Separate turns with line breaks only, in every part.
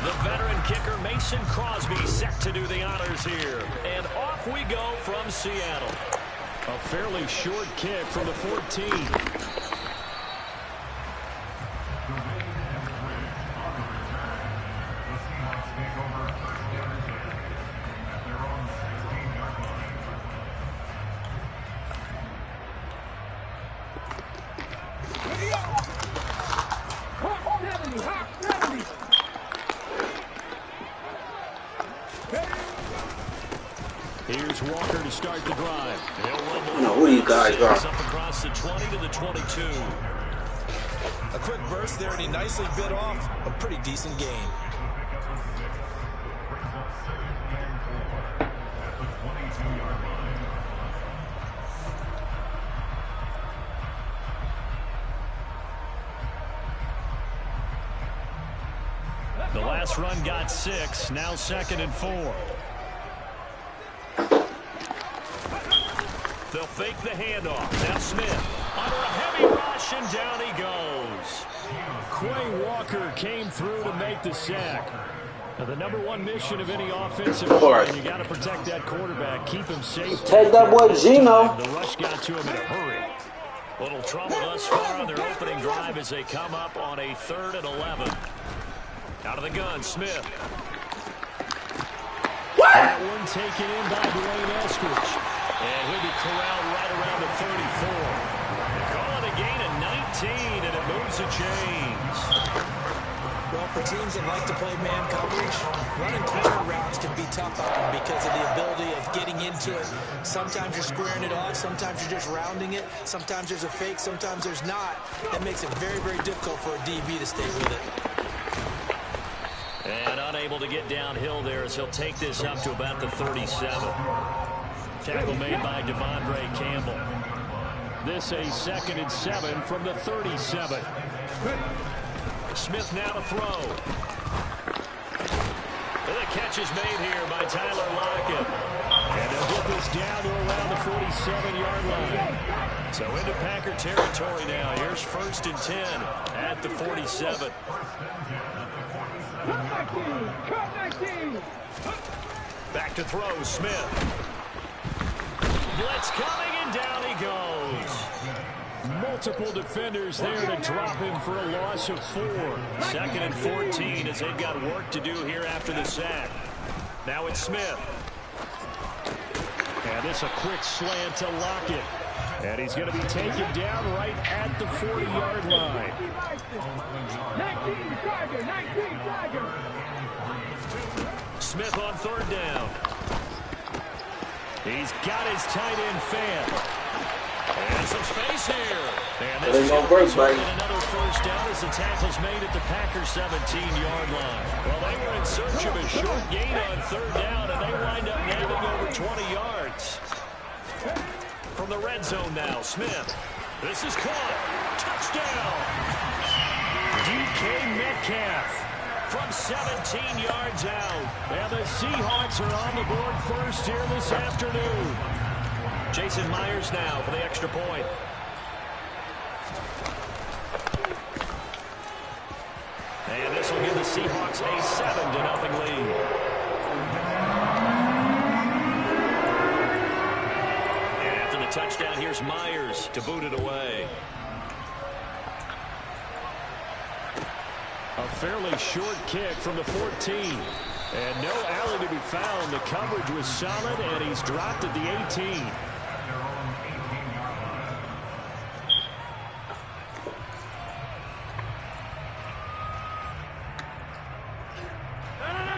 The veteran kicker Mason Crosby set to do the honors here. And off we go from Seattle. A fairly short kick from the 14. Here's Walker to start the drive.
Who you guys are?
Up across the 20 to the 22.
A quick burst there, and he nicely bit off a pretty decent game.
The last run got 6, now 2nd and 4. They'll fake the handoff. Now Smith under a heavy rush, and down he goes. Quay Walker came through to make the sack. Now, the #1 mission of any offensive line, you got to protect that quarterback, keep him safe.
Take that boy Gino.
The rush got to him in a hurry. Little trouble thus far on their opening drive as they come up on a 3rd and 11. Out of the gun, Smith. That one taken in by Dwayne Eskridge. And he'll be corralled right around the 34. They call it a gain of 19, and it moves the chains.
Well, for teams that like to play man coverage, running corner routes can be tough on them because of the ability of getting into it. Sometimes you're squaring it off. Sometimes you're just rounding it. Sometimes there's a fake. Sometimes there's not. That makes it very, very difficult for a DB to stay with it.
And unable to get downhill there as he'll take this up to about the 37. Tackle made by Devondre Campbell. This a 2nd and 7 from the 37. Smith now to throw. And the catch is made here by Tyler Lockett. And they'll get this down to around the 47-yard line. So into Packer territory now. Here's 1st and 10 at the 47. Back to throw, Smith. Blitz coming, and down he goes. Multiple defenders there to drop him for a loss of 4. 2nd and 14 as they've got work to do here after the sack. Now it's Smith. And this a quick slant to Lockett. And he's going to be taken down right at the 40-yard line.
19 Tiger.
Smith on 3rd down. He's got his tight end fan. And some space here. And this is going to result in another 1st down as the tackle's made at the Packers' 17-yard line. Well, they were in search of a short gain on 3rd down, and they wind up nailing over 20 yards. From the red zone now, Smith. This is caught. Touchdown. DK Metcalf from 17 yards out. And the Seahawks are on the board first here this afternoon. Jason Myers now for the extra point. And this will give the Seahawks a 7-0 lead. And after the touchdown, here's Myers to boot it away. A fairly short kick from the 14. And no alley to be found. The coverage was solid, and he's dropped at the 18.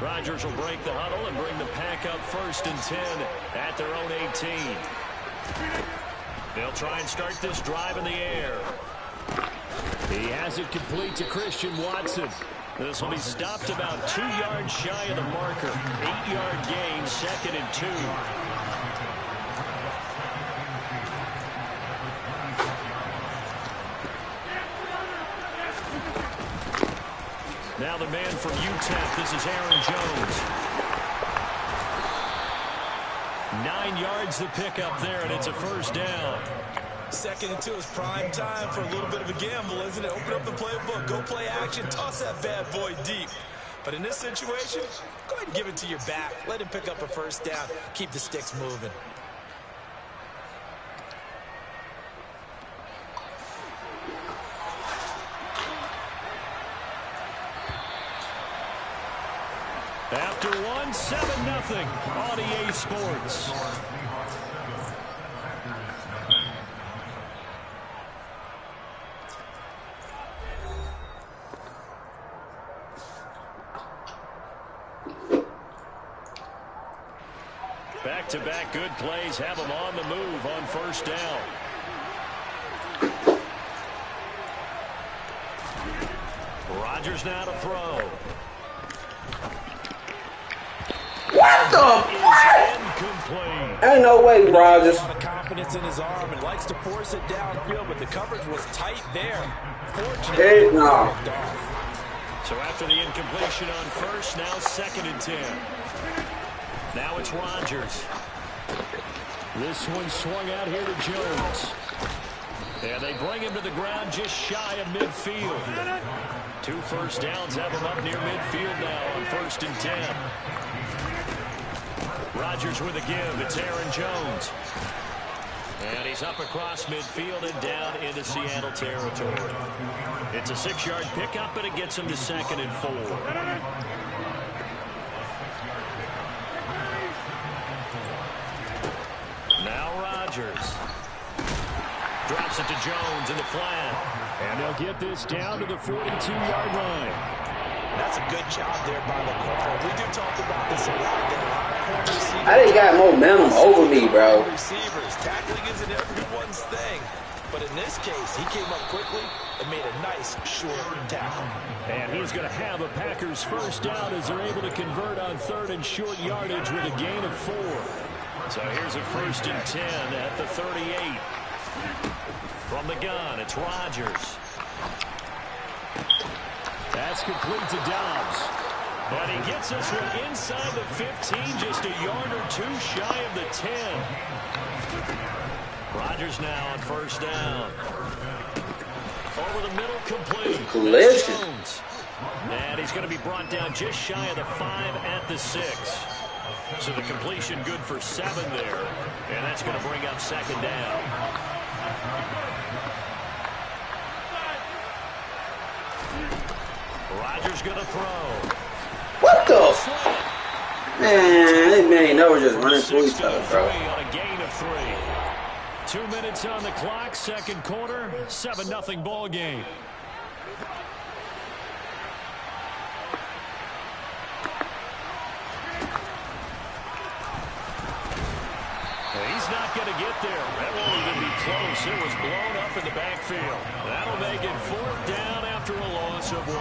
Rodgers will break the huddle and bring the pack up 1st and 10 at their own 18. They'll try and start this drive in the air. He has it complete to Christian Watson. This will be stopped about 2 yards shy of the marker. 8-yard gain, 2nd and 2. Now the man from UTEP, this is Aaron Jones. 9 yards to pick up there, and it's a 1st down.
2nd and 2 is prime time for a little bit of a gamble, isn't it? Open up the playbook, go play action, toss that bad boy deep. But in this situation, go ahead and give it to your back. Let him pick up a first down. Keep the sticks moving.
After one, 7-0 on EA Sports. Back-to-back good plays have them on the move on first down. Rodgers now to throw.
What the fuck? Ain't no way, Rodgers.
A lot of confidence in his arm and likes to force it downfield, but the coverage was tight there. Fortunately,
no.
So after the incompletion on first, now 2nd and 10. Now it's Rodgers. This one swung out here to Jones. And they bring him to the ground just shy of midfield. 2 first downs have him up near midfield now on 1st and 10. Rodgers with a give. It's Aaron Jones. And he's up across midfield and down into Seattle territory. It's a 6-yard pickup, but it gets him to 2nd and 4. Now Rodgers. Drops it to Jones in the flat. And they'll get this down to the 42-yard line.
That's a good job there by the corner. We do talk about this a lot. There are a lot of corner receivers.
I didn't got momentum over me, bro.
Receivers. Tackling isn't everyone's thing. But in this case, he came up quickly and made a nice, short tackle.
And he's going to have a Packers first down as they're able to convert on 3rd and short yardage with a gain of 4. So here's a 1st and 10 at the 38. From the gun, it's Rodgers. That's complete to Dobbs. And he gets this one inside the 15, just a yard or 2 shy of the 10. Rodgers now on first down. Over the middle, complete.
Collision.
Jones. And he's going to be brought down just shy of the 5 at the 6. So the completion good for 7 there. And that's going to bring up 2nd down. Rodgers going to throw.
What the? Man, this man never just running through each other, bro.
On a gain of 3. 2 minutes on the clock, 2nd quarter, 7-0 ball game. He's not going to get there. That won't even be close. It was blown up in the backfield. That'll make it 4th down after a loss of 1.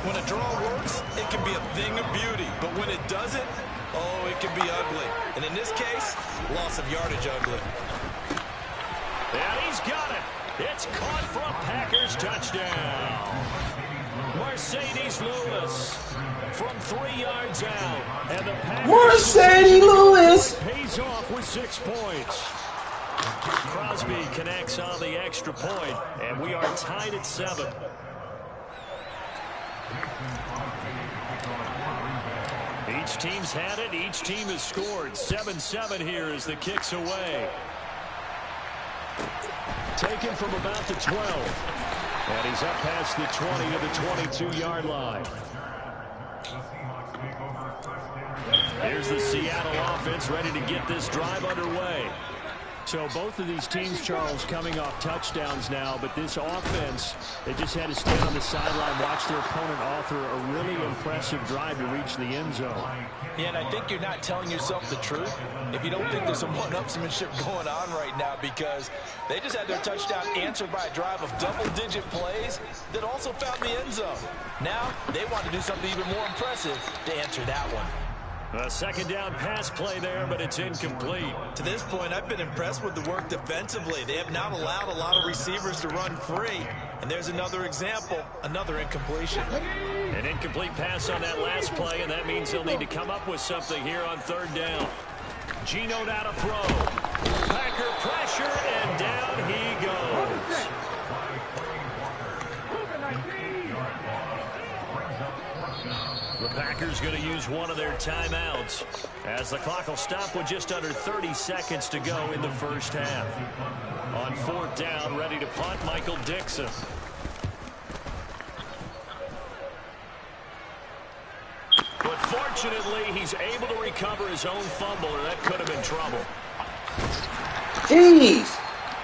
When a draw works, it can be a thing of beauty. But when it doesn't, oh, it can be ugly. And in this case, loss of yardage ugly.
And he's got it. It's caught for a Packers touchdown. Mercedes Lewis from 3 yards out. And the Packers
Mercedes Lewis
pays off with 6 points. Crosby connects on the extra point, and we are tied at 7. Each team's had it. Each team has scored. 7-7 here as the kick's away. Taken from about the 12. And he's up past the 20 to the 22-yard line. Here's the Seattle offense ready to get this drive underway. So both of these teams, Charles, coming off touchdowns now, but this offense, they just had to stand on the sideline, watch their opponent author a really impressive drive to reach the end zone.
Yeah, and I think you're not telling yourself the truth if you don't think there's some one-upsmanship going on right now, because they just had their touchdown answered by a drive of double-digit plays that also found the end zone. Now they want to do something even more impressive to answer that one.
A 2nd down pass play there, but it's incomplete.
To this point, I've been impressed with the work defensively. They have not allowed a lot of receivers to run free. And there's another example, another incompletion.
An incomplete pass on that last play, and that means they'll need to come up with something here on 3rd down. Geno now to throw. Packer pressure, and down he goes. The Packers going to use one of their timeouts as the clock will stop with just under 30 seconds to go in the first half. On 4th down, ready to punt, Michael Dixon. But fortunately, he's able to recover his own fumble, or that could have been trouble.
Jeez.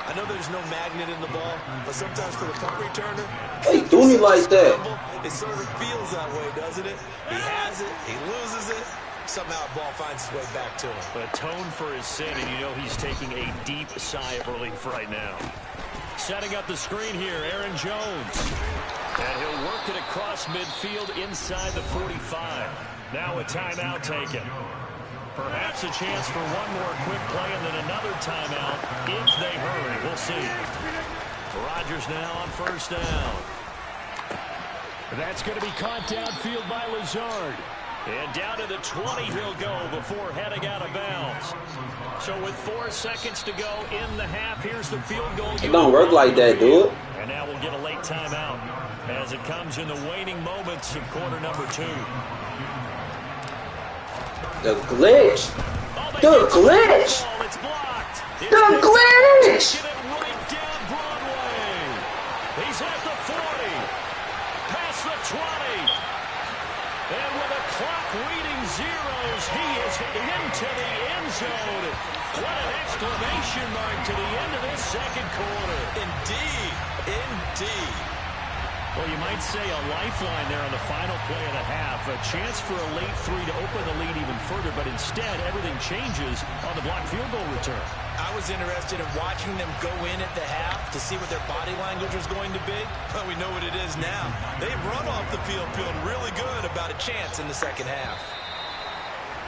I know there's no magnet in the ball, but sometimes for the punt returner,
Hey, do me like that.
it sort of feels that way, doesn't it? He has it, he loses it, somehow the ball finds its way back to him.
But atone for his sin, and you know he's taking a deep sigh of relief right now. Setting up the screen here, Aaron Jones. And he'll work it across midfield inside the 45. Now a timeout taken. Perhaps a chance for one more quick play and then another timeout if they hurry. We'll see. Rodgers now on 1st down. That's going to be caught downfield by Lazard. And down to the 20 he'll go before heading out of bounds. So with 4 seconds to go in the half, here's the field goal.
It don't work like that, dude.
And now we'll get a late timeout as it comes in the waning moments of quarter number 2.
The glitch. The glitch.
It's blocked.
The glitch.
Right down Broadway. He's at the 40. Past the 20. And with the clock reading zeros, he is into the end zone. What an exclamation mark to the end of this second quarter.
Indeed. Indeed.
Well, you might say a lifeline there on the final play of the half. A chance for a late 3 to open the lead even further, but instead everything changes on the blocked field goal return.
I was interested in watching them go in at the half to see what their body language was going to be. Well, we know what it is now. They've run off the field feeling really good about a chance in the second half.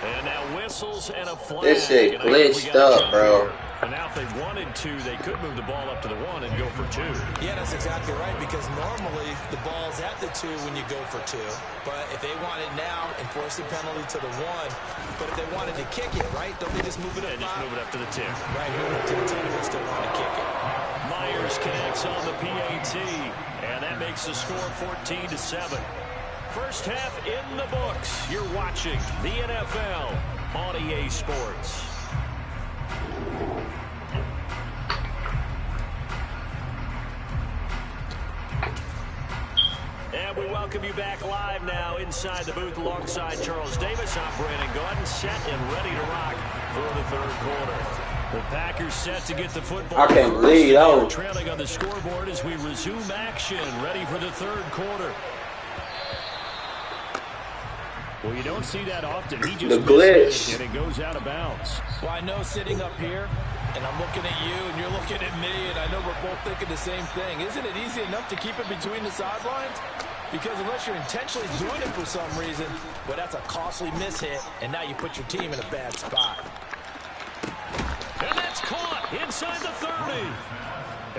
And now whistles and a flag.
This shit glitched up, bro.
And now if they wanted to, they could move the ball up to the 1 and go for 2.
Yeah, that's exactly right, because normally the ball's at the 2 when you go for 2. But if they want it now, enforce the penalty to the 1. But if they wanted to kick it, right, don't they just move it up?
And just move it up to the 10.
Right, move it up to the 10 if they still want to kick it.
Myers connects on the PAT, and that makes the score 14-7. First half in the books. You're watching the NFL on EA Sports. And we welcome you back live now inside the booth alongside Charles Davis. I'm Brandon Gordon, set and ready to rock for the 3rd quarter. The Packers set to get the football.
I can't believe that.
Trailing on the scoreboard as we resume action, ready for the 3rd quarter. Well, you don't see that often. He just
the glitch.
And it goes out of bounds.
Well, I know sitting up here, and I'm looking at you, and you're looking at me, and I know we're both thinking the same thing. Isn't it easy enough to keep it between the sidelines? Because unless you're intentionally doing it for some reason, well, that's a costly mishit, and now you put your team in a bad spot.
And that's caught inside the 30.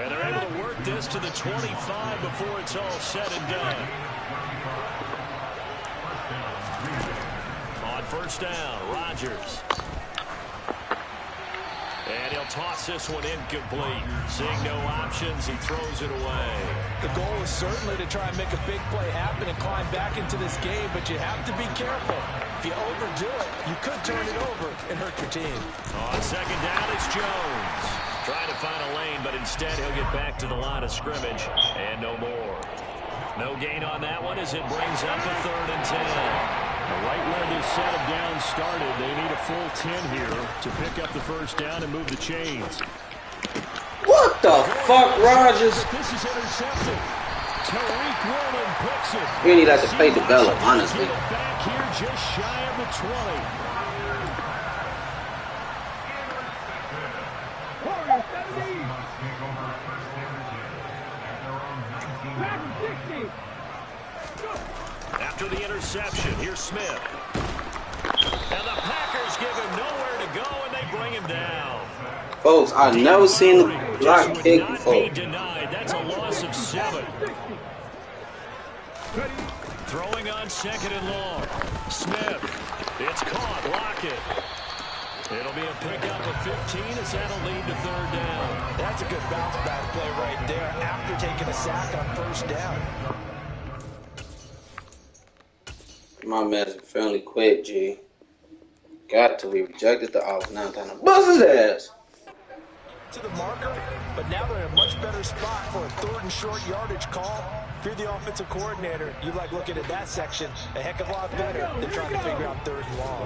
And they're able to work this to the 25 before it's all said and done. On 1st down, Rodgers. And he'll toss this one incomplete. Seeing no options, he throws it away.
The goal is certainly to try and make a big play happen and climb back into this game, but you have to be careful. If you overdo it, you could turn it over and hurt your team.
On 2nd down, it's Jones. Trying to find a lane, but instead he'll get back to the line of scrimmage. And no more. No gain on that one as it brings up a 3rd and 10. Right where this set of downs started, they need a full 10 here to pick up the 1st down and move the chains.
What the fuck, Rodgers?
This is intercepted. Tariq Woolen picks it.
We need that to play develop, honestly.
Back here just shy of the 20. After the interception, here's Smith. And the Packers give him nowhere to go, and they bring him down.
Folks, I've never seen a block kick before.
Be denied. That's a loss of 7. Throwing on 2nd and long. Smith. It's caught. Lockett. It'll be a pickup of 15 as that'll lead to 3rd down.
That's a good bounce back play right there after taking a sack on 1st down.
My man's finally quit, G. Got to. We rejected the offer. Now time to bust his ass.
To the marker, but now they're in a much better spot for a 3rd and short yardage call. If you're the offensive coordinator, you like looking at that section a heck of a lot better than trying to figure out 3rd and long.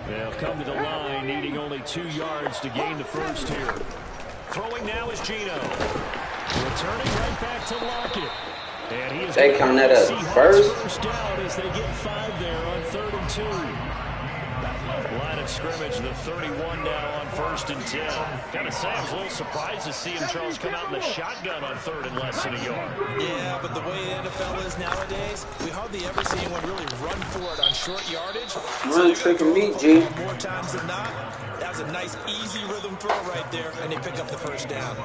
They'll come to the line, needing only 2 yards to gain the first here. Throwing now is Gino. Returning right back to Lockett. And he is
they count that as
first down as they get 5 there on 3rd and 2. Line of scrimmage, the 31 now on 1st and 10. Gotta say, I was a little surprised to see him, Charles, come out in the shotgun on 3rd and less than a yard.
Yeah, but the way the NFL is nowadays, we hardly ever see anyone really run for it on short yardage.
Run tricking me, G.
More times than not, that was a nice, easy rhythm throw right there, and they pick up the first down.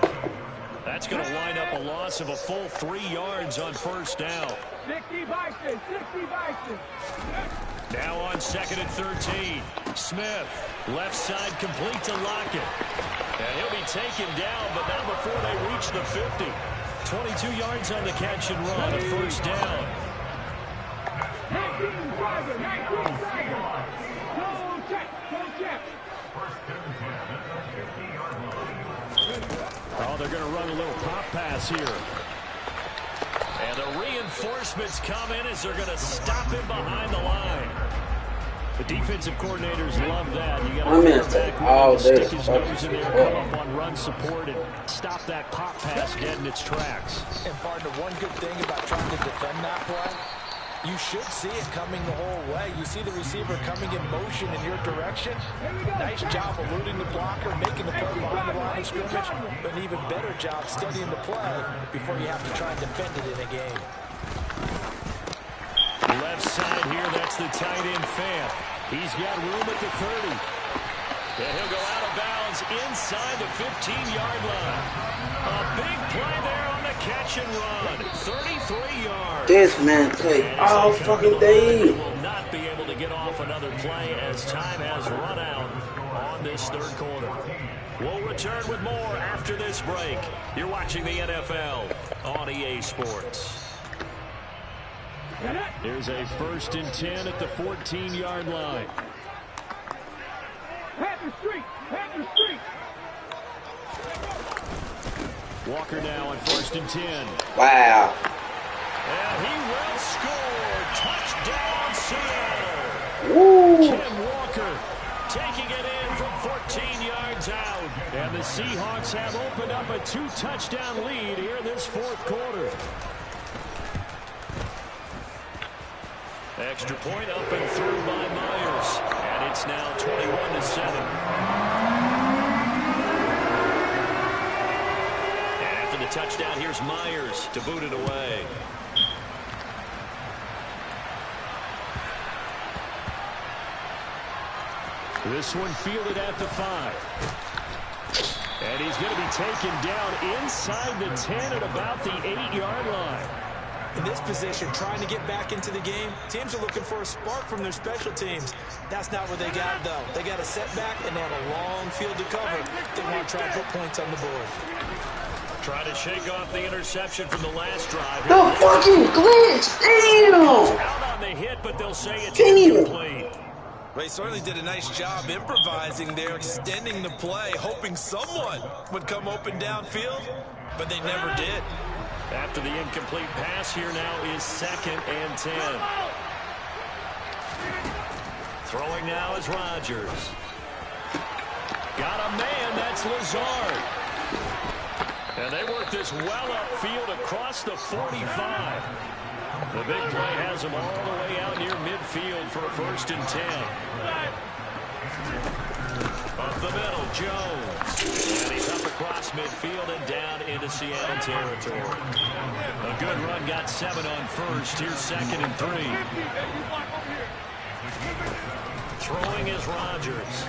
That's going to line up a loss of a full 3 yards on 1st down.
60 Vikings, 60 Vikings.
Now on 2nd and 13. Smith, left side complete to Lockett. And he'll be taken down, but not before they reach the 50. 22 yards on the catch and run, a 1st down.
19 Tiger, 19 Tiger. Go check, go check.
Oh, they're going to run a little pop pass here. And the reinforcements come in as they're going to stop him behind the line. The defensive coordinators love that. You got to back
all day.
stick his nose in there, come up on run support, and stop that pop pass dead in its tracks.
And partner, one good thing about trying to defend that play, you should see it coming the whole way. You see the receiver coming in motion in your direction. Nice job eluding the blocker, making the play behind the line of scrimmage, but an even better job studying the play before you have to try and defend it in a game.
Left side here, that's the tight end Fant. He's got room at the 30. And he'll go out of bounds inside the 15-yard line. A big play there on the catch and run. 33 yards.
This man take all fucking day.
Will not be able to get off another play as time has run out on this 3rd quarter. We'll return with more after this break. You're watching the NFL on EA Sports. Here's a 1st and 10 at the 14-yard line.
Head the street, head the street.
Walker now on 1st and 10.
Wow.
And he will score. Touchdown, Seattle.
Woo.
Ken Walker taking it in from 14 yards out. And the Seahawks have opened up a 2-touchdown lead here in this 4th quarter. Extra point up and through by Myers. And it's now 21-7. And after the touchdown, here's Myers to boot it away. This one fielded at the 5. And he's going to be taken down inside the 10 at about the 8-yard line.
In this position, trying to get back into the game, teams are looking for a spark from their special teams. That's not what they got, though. They got a setback, and they have a long field to cover. They want to try to put points on the board.
Try to shake off the interception from the last drive.
The fucking glitch! Damn!
Out on the hit, but they'll say it's incomplete.
They certainly did a nice job improvising there, extending the play, hoping someone would come open downfield, but they never did.
After the incomplete pass, here now is 2nd and 10. Throwing now is Rodgers. Got a man, that's Lazard. And they work this well upfield across the 45. The big play has them all the way out near midfield for a 1st and 10. Up the middle, Jones. And he's up across midfield and down into Seattle territory. A good run, got 7 on 1st. Here's 2nd and 3. Throwing is Rodgers.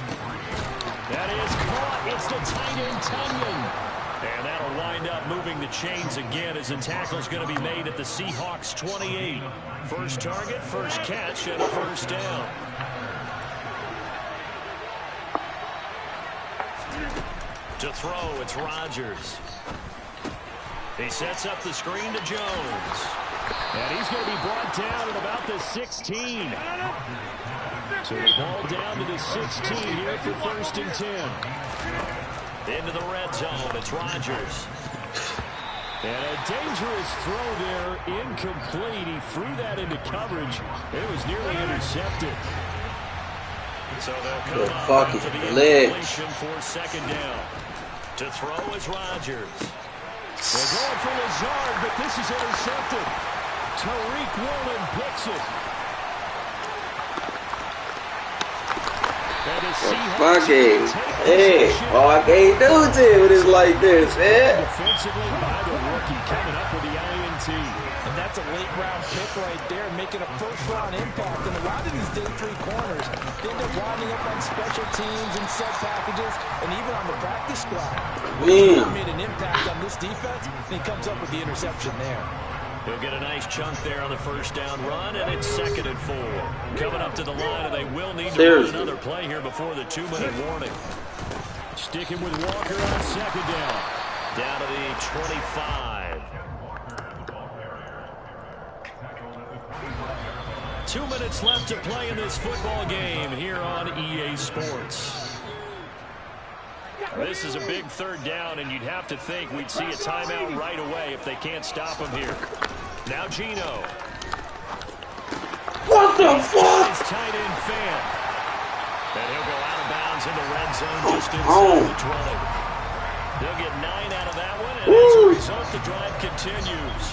That is caught. It's the tight end, Tunyon. And that'll wind up moving the chains again as the tackle's going to be made at the Seahawks 28. First target, first catch, and a 1st down. To throw, it's Rodgers. He sets up the screen to Jones. And he's going to be brought down at about the 16. So the ball down to the 16 here for 1st and 10. Into the red zone. It's Rodgers. And a dangerous throw there, incomplete. He threw that into coverage. It was nearly intercepted. So they'll come up after the incompletion for 2nd down. To throw is Rodgers. They're going for Lazard, but this is intercepted. Tariq Woolen picks it.
Hey, all I can't do to it when it's like this, man.
Defensively by the rookie, coming up with the INT.
And that's a late-round pick right there, making a first-round impact. And a lot of these day 3 corners, they end up winding up on special teams and set packages, and even on the practice squad. He made an impact on this defense, and he comes up with the interception there.
He'll get a nice chunk there on the 1st down run, and it's 2nd and 4. Coming up to the line, and they will need to run another play here before the 2-minute warning. Sticking with Walker on 2nd down. Down to the 25. 2 minutes left to play in this football game here on EA Sports. This is a big 3rd down, and you'd have to think we'd see a timeout right away if they can't stop him here. Now Gino.
What the fuck?
His tight end fan. And he'll go out of bounds in the red zone just inside the 20. They'll get 9 out of that one, and as a result, the drive continues.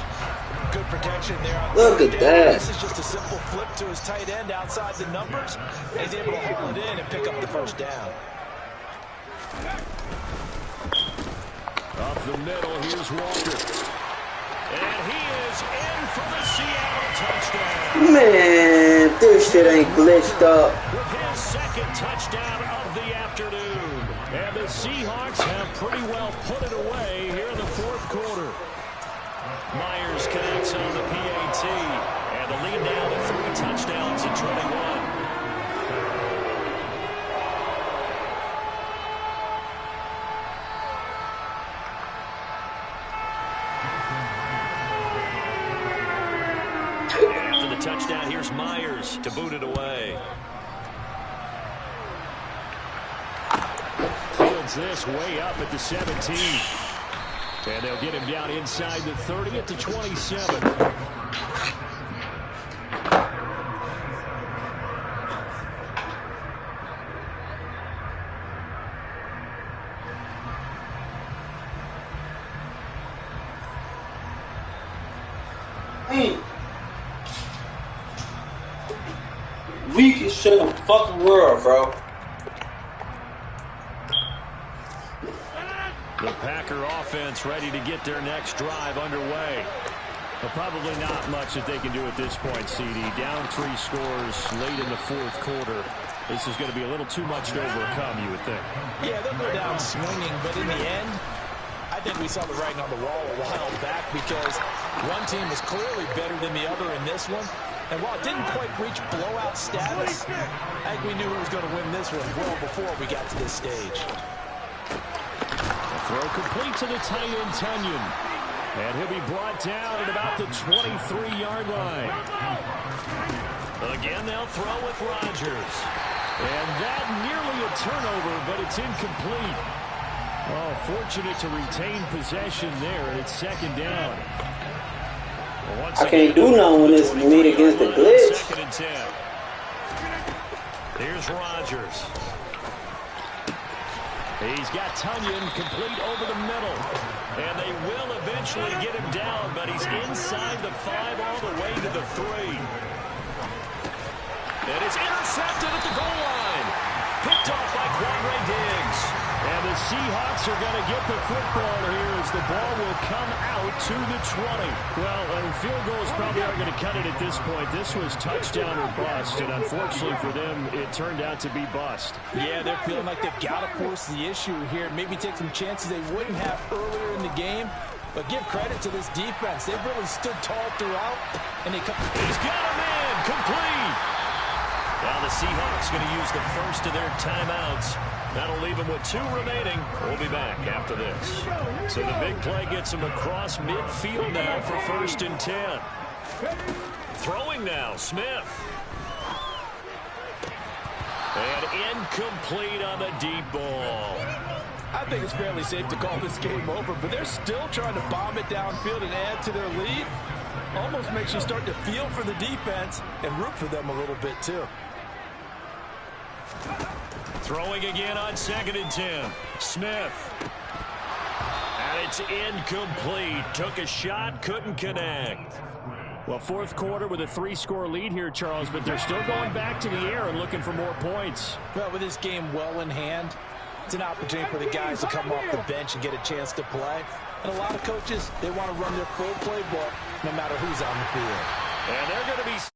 Good protection there.
Look at that.
This is just a simple flip to his tight end outside the numbers. And he's able to haul it in and pick up the 1st down.
Up the middle, here's Walker. And he is in for the Seattle touchdown.
Man, this shit ain't glitched up.
With his 2nd touchdown of the afternoon. And the Seahawks have pretty well put it away here in the 4th quarter. Myers connects on the PAT. And the lead now to 3 touchdowns at 21. Touchdown, here's Myers to boot it away. Fields this way up at the 17. And they'll get him down inside the 30 at the 27.
Weakest shit in the fucking world, bro.
The Packer offense ready to get their next drive underway. But probably not much that they can do at this point, CD. Down 3 scores late in the 4th quarter. This is going to be a little too much to overcome, you would think.
Yeah, they'll go down swinging, but in the end, I think we saw the writing on the wall a while back because one team was clearly better than the other in this one. And while it didn't quite reach blowout status, I think we knew who was going to win this one well before we got to this stage.
A throw complete to the tight end, Tunyon. And he'll be brought down at about the 23-yard line. Again, they'll throw with Rodgers. And that nearly a turnover, but it's incomplete. Oh, fortunate to retain possession there, and it's 2nd down.
I can't do nothing when it's me against the glitch.
2nd and 10. Here's Rodgers. He's got Tunyon complete over the middle. And they will eventually get him down, but he's inside the 5 all the way to the 3. And it's intercepted at the goal line. Picked off by Quandre Diggs. And the Seahawks are going to get the football here as the ball will come out to the 20. Well, field goals probably aren't going to cut it at this point. This was touchdown or bust, and unfortunately for them, it turned out to be bust.
Yeah, they're feeling like they've got to force the issue here and maybe take some chances they wouldn't have earlier in the game. But give credit to this defense. They've really stood tall throughout, and they come.
He's got a man complete. Now the Seahawks going to use the first of their timeouts. That'll leave them with 2 remaining. We'll be back after this. So the big play gets them across midfield now for 1st and 10. Throwing now, Smith. And incomplete on the deep ball.
I think it's fairly safe to call this game over, but they're still trying to bomb it downfield and add to their lead. Almost makes you start to feel for the defense and root for them a little bit, too.
Throwing again on 2nd and 10. Smith. And it's incomplete. Took a shot, couldn't connect.
Well, fourth quarter with a 3-score lead here, Charles, but they're still going back to the air and looking for more points.
Well, with this game well in hand, it's an opportunity for the guys to come off the bench and get a chance to play. And a lot of coaches, they want to run their full playbook no matter who's on the field.
And they're going to be...